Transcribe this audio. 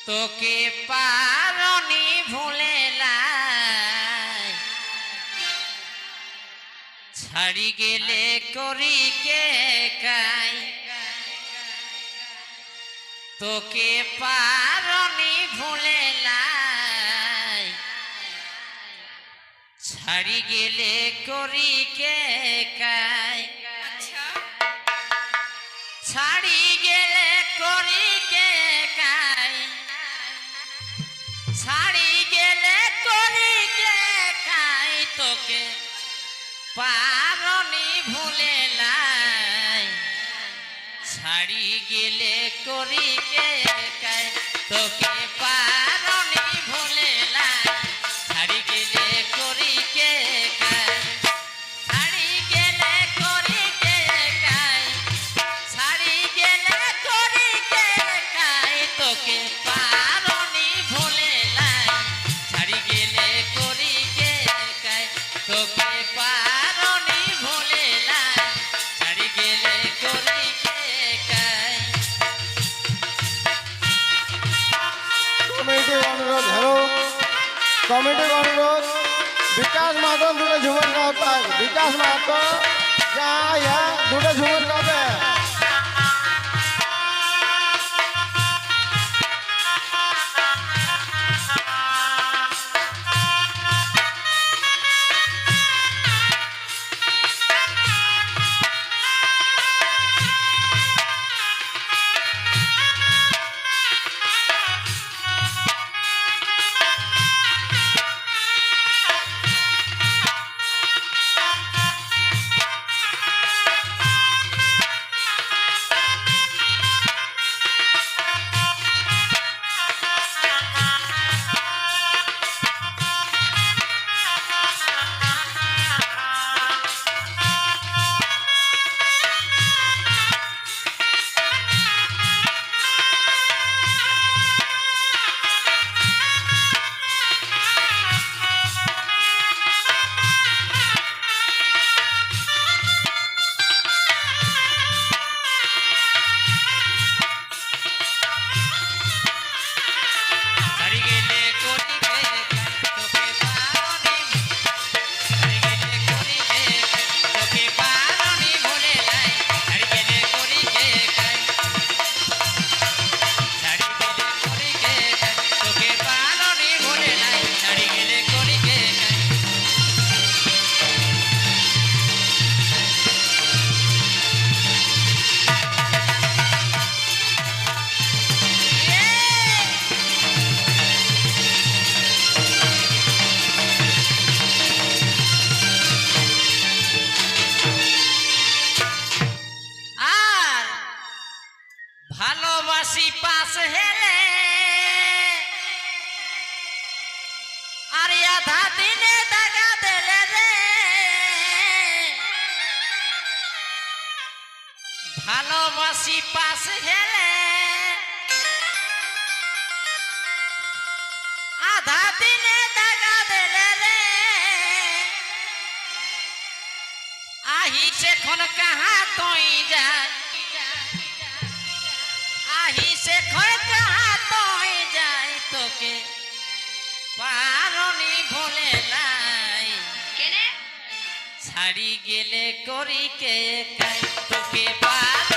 তোকে পারনি ভুলে ছাড়ি গেলে করি কে কাই তোকে পারনি ভুলে ছাড়ি গেলে করি কে কাই ছাড়ি গেলে করি কে কাই ছাড়ি গেলে করি কে কাই তোকে পারনি ভুলে ছাড়ি গেলে করি কে কাই তোকে পারনি ভুলে ছাড়ি গেলে করি কে কাই ছাড়ি গেলে করি কে কাই ছাড়ি গেলে করি কে কাই তোকে পারনি ভুলে ছাড়ি গেলে করি কে কাই তোকে পারনি ভুলে ছাড়ি গেলে করি কে কাই। কমিটির অনুরোধ হ্যালো কমিটির অনুরোধ বিকাশ মাহাতো দুটো ঝুমুর গাওয়া বিকাশ মাহাতো দুটো ঝুমুর গাবে ভালোবাসি পাশ হেলে আর আধা দিনে দাগা দিলে রে ভালোবাসি পাশ হেলে আধা দিনে দাগা দিলে রে আহি সেখন কাহা তুই যায় আহি সে খয় কাহা তুই যায় তোকে পারনি ভুলে ছাড়ি গেলে করি কে কাই তোকে পার